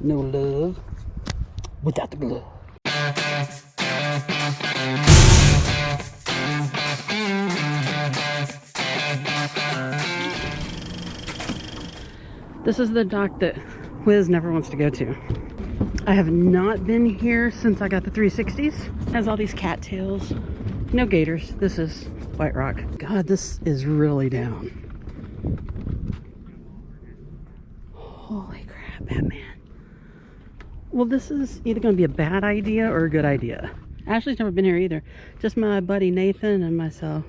No love without the glove. This is the dock that Wiz never wants to go to. I have not been here since I got the 360s. It has all these cattails. No gators. This is White Rock. God, this is really down. Holy crap, Batman. Well, this is either going to be a bad idea or a good idea. Ashley's never been here either. Just my buddy Nathan and myself.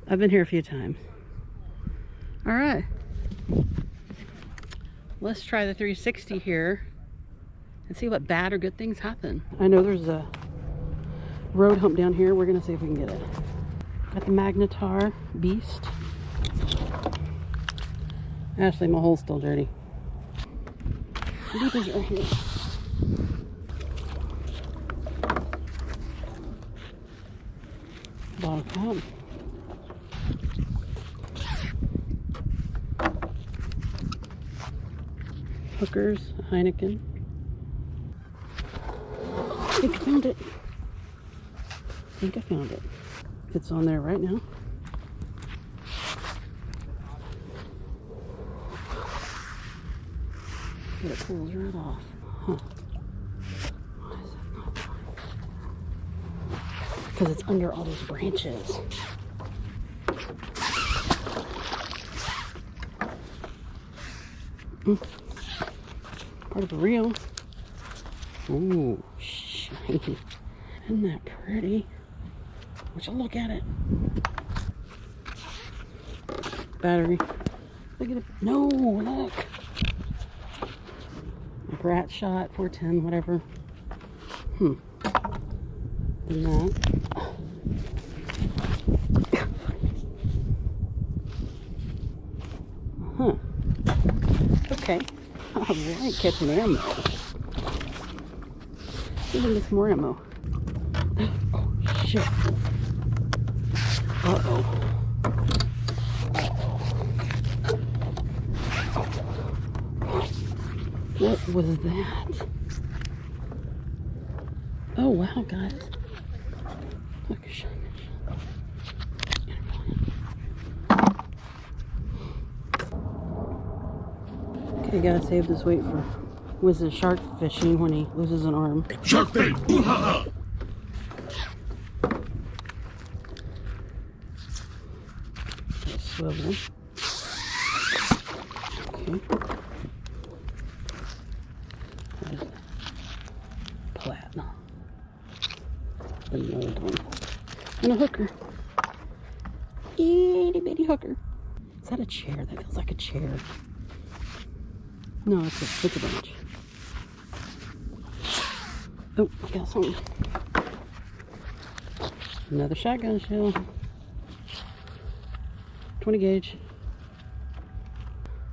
I've been here a few times. All right. Let's try the 360 here and see what bad or good things happen. I know there's a road hump down here. We're going to see if we can get it. Got the Magnetar Beast. Ashley, my hole's still dirty. How deep is it right here? Bottom top. Hookers, Heineken. I think I found it. It's on there right now. But it pulls right off. Huh. Why is that not going? Because it's under all those branches. Part of a reel. Ooh, shiny. Isn't that pretty? Would you look at it? Battery. Look at it. No, look. A rat shot, 410, whatever. And that. Okay. Alright, catching ammo. Even this more ammo. Oh, shit. Uh-oh. What was that? Oh, wow, guys. Look, shine. Okay, gotta save this weight for Wiz's shark fishing when he loses an arm. Shark bait! Ooh-ha-ha! Swivel. Okay. What is that? Platinum. Another one. And a hooker. Itty bitty hooker. Is that a chair? That feels like a chair. No, it's a bench. Oh, I got something. Another shotgun shell. 20 gauge.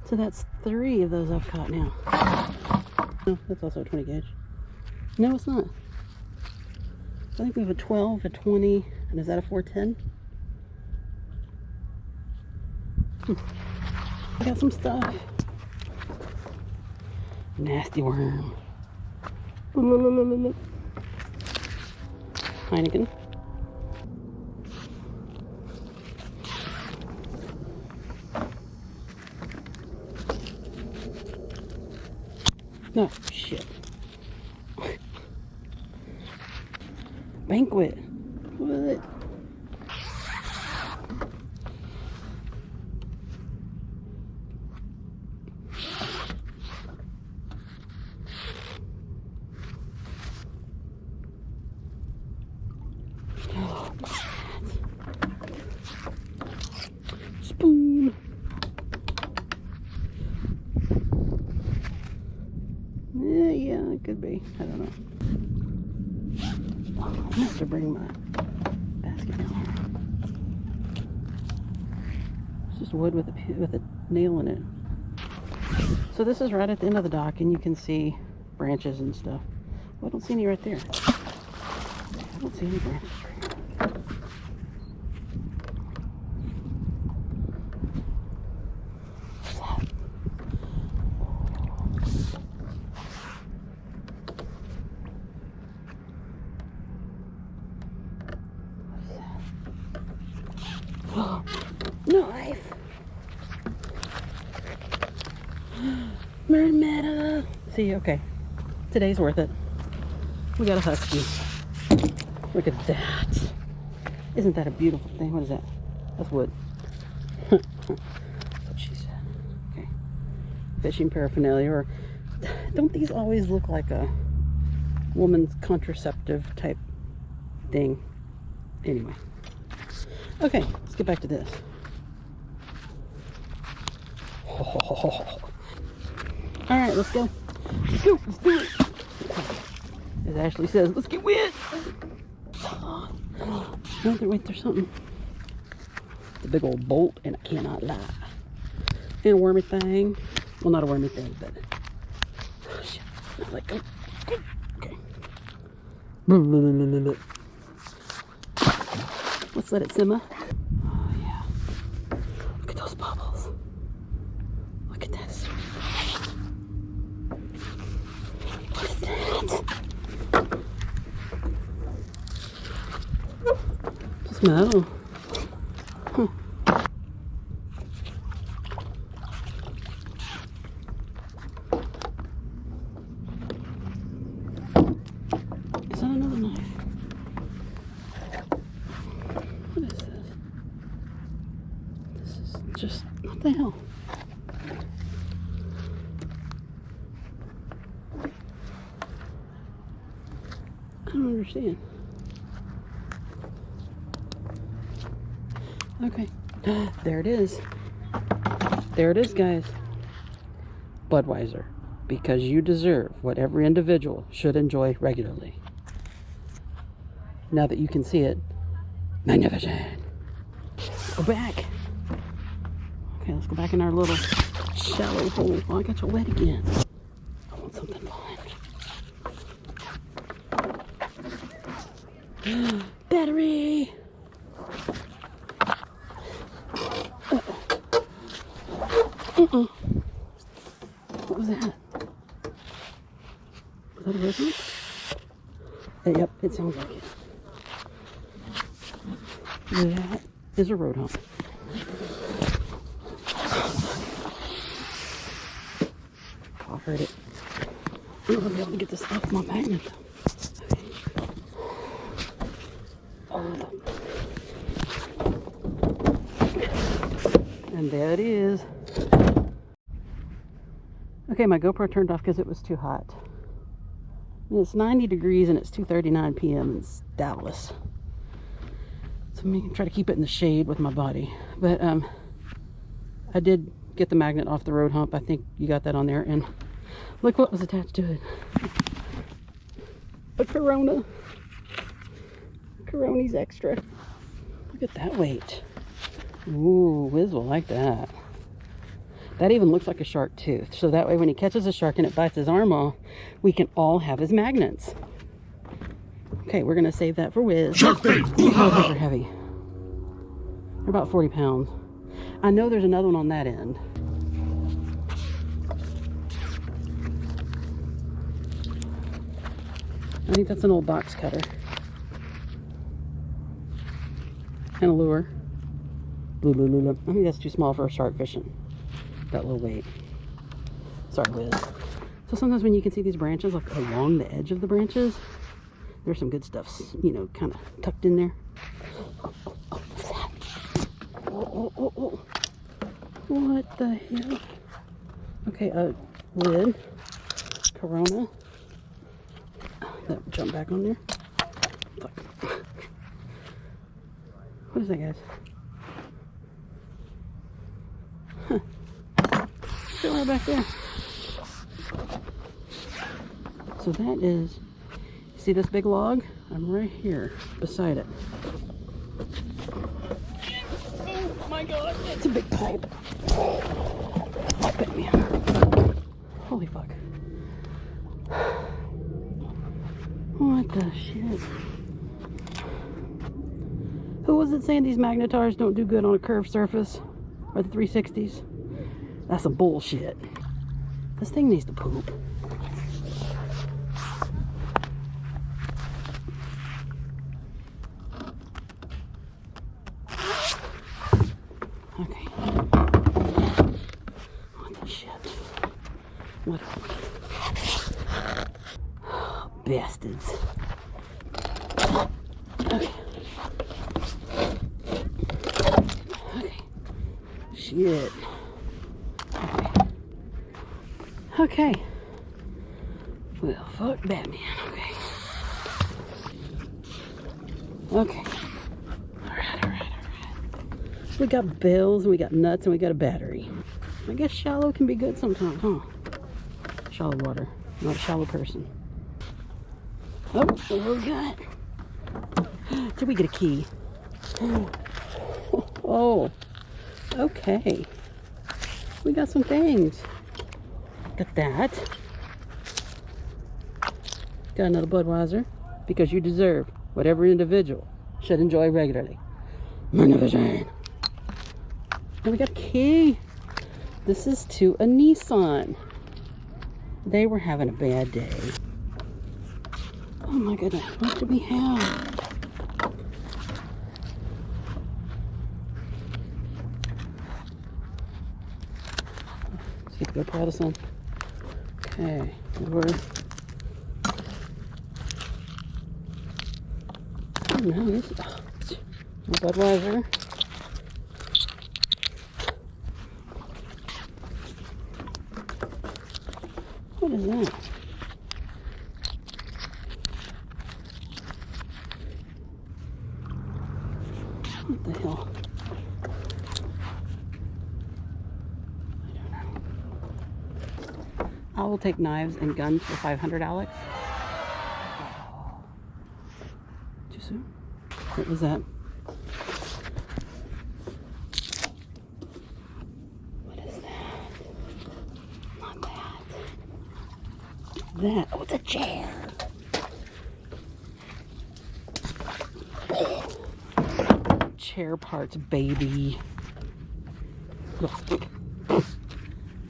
So that's 3 of those I've caught now. No, that's also a 20 gauge. No, it's not. I think we have a 12, a 20, and is that a 410? I got some stuff. Nasty worm. Heineken. No, shit. Banquet. What? Spoon. Yeah, it could be. I don't know. Oh, I have to bring my basket down here. It's just wood with a nail in it. So this is right at the end of the dock, and you can see branches and stuff. Well, I don't see any right there. I don't see any branches right here. What's that? Meta. See, okay. Today's worth it. We got a husky. Look at that. Isn't that a beautiful thing? What is that? That's wood. That's what she said. Okay. Fishing paraphernalia. Or don't these always look like a woman's contraceptive type thing? Anyway. Okay, let's get back to this. Alright, let's go. Let's go. Let's do it. As Ashley says, let's get wet. Wait, there's something. It's a big old bolt, and I cannot lie. And a wormy thing. Well, not a wormy thing, but. Oh, shit. Let go. Okay. Let's let it simmer. Oh, yeah. Look at those bubbles. Look at this. What is that? Just metal. Huh. Is that another knife? What is this? This is just, what the hell? I don't understand. Okay. There it is. There it is, guys. Budweiser. Because you deserve what every individual should enjoy regularly. Now that you can see it, magnificent. Let's go back. Okay, let's go back in our little shallow hole. Oh, I got you wet again. I want something fun. Battery! What was that? Was that a ROAD HUMP? Yep, it sounds like it. That is a ROAD HUMP. Oh, I heard it. I'm gonna be able to get this off my magnet. And there it is. Okay, my GoPro turned off because it was too hot. I mean, it's 90 degrees and it's 2:39 p.m. in Dallas. So I'm going to try to keep it in the shade with my body. But I did get the magnet off the ROAD HUMP. I think you got that on there. And look what was attached to it. A Corona. Coroni's extra. Look at that weight. Ooh, Wiz will like that. That even looks like a shark tooth. So that way when he catches a shark and it bites his arm off, we can all have his magnets. Okay, we're going to save that for Wiz. Shark bait! Oh, those are heavy. They're about 40 pounds. I know there's another one on that end. I think that's an old box cutter. And a lure. I think that's too small for a shark fishing. That little weight. Sorry, Wiz. So sometimes when you can see these branches, like along the edge of the branches, there's some good stuff, you know, kind of tucked in there. What's that? Oh. What the hell? Okay, lid. Corona. That jump back on there. What is that, guys? Huh. Still right back there. So that is, see this big log? I'm right here beside it. Oh my god, it's a big pipe. Bit me. Holy fuck. What the shit? Who was it saying these Magnetars don't do good on a curved surface? Or the 360s? That's some bullshit. This thing needs to poop. Okay. What the shit? What? Oh, bastards. Okay. Okay. Shit. Okay. Okay. Well, fuck Batman. Okay. Okay. Alright. We got bells, and we got nuts, and we got a battery. I guess shallow can be good sometimes, huh? Shallow water. Not a shallow person. Oh, what do we got? Did we get a key? Oh. Okay. We got some things. Got that. Got another Budweiser. Because you deserve what every individual should enjoy regularly. Magnificent. And we got a key. This is to a Nissan. They were having a bad day. Oh my goodness, what do we have? Let's get the GoPro out of sun. Okay, we're... Oh no, this is... Oh, Budweiser. What is that? What the hell? I don't know. I will take knives and guns for 500, Alex. Oh. Too soon? What was that? What is that? Not that. That. Oh, it's a chair. Chair parts, baby.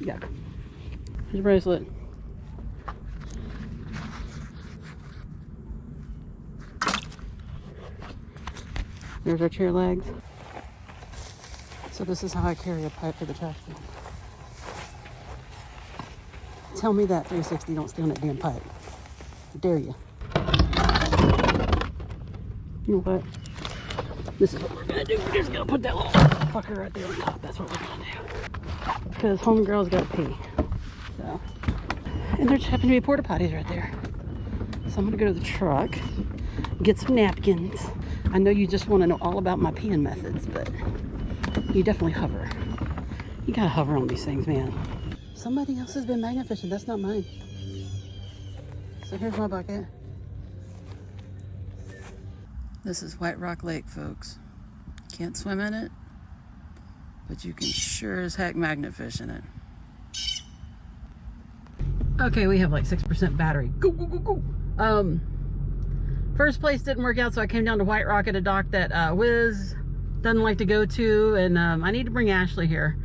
Yeah. Here's a bracelet. There's our chair legs. So this is how I carry a pipe for the trash can. Tell me that 360 don't steal that damn pipe. I dare you. You know what? This is what we're gonna do. We're just gonna put that little fucker right there on top. That's what we're gonna do. Because homegirl's gotta pee. So, and there just happen to be porta potties right there. So I'm gonna go to the truck, get some napkins. I know you just want to know all about my peeing methods, but you definitely hover. You gotta hover on these things, man. Somebody else has been magnet fishing. That's not mine. So here's my bucket. This is White Rock Lake, folks. Can't swim in it, but you can sure as heck magnet fish in it. Okay, we have like 6% battery. Go. First place didn't work out, so I came down to White Rock at a dock that Wiz doesn't like to go to, and I need to bring Ashley here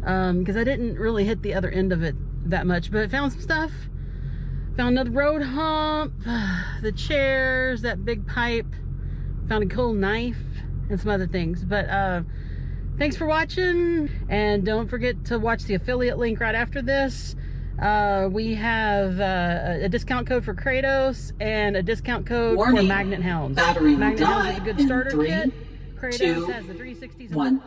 because I didn't really hit the other end of it that much, but found some stuff. Found another ROAD hump, the chairs, that big pipe. Found a cool knife and some other things. But thanks for watching, and don't forget to watch the affiliate link right after this. We have a discount code for Kratos and a discount code for Magnet Hounds. Magnet Hounds is a good starter kit. Kratos has the 360s and 1.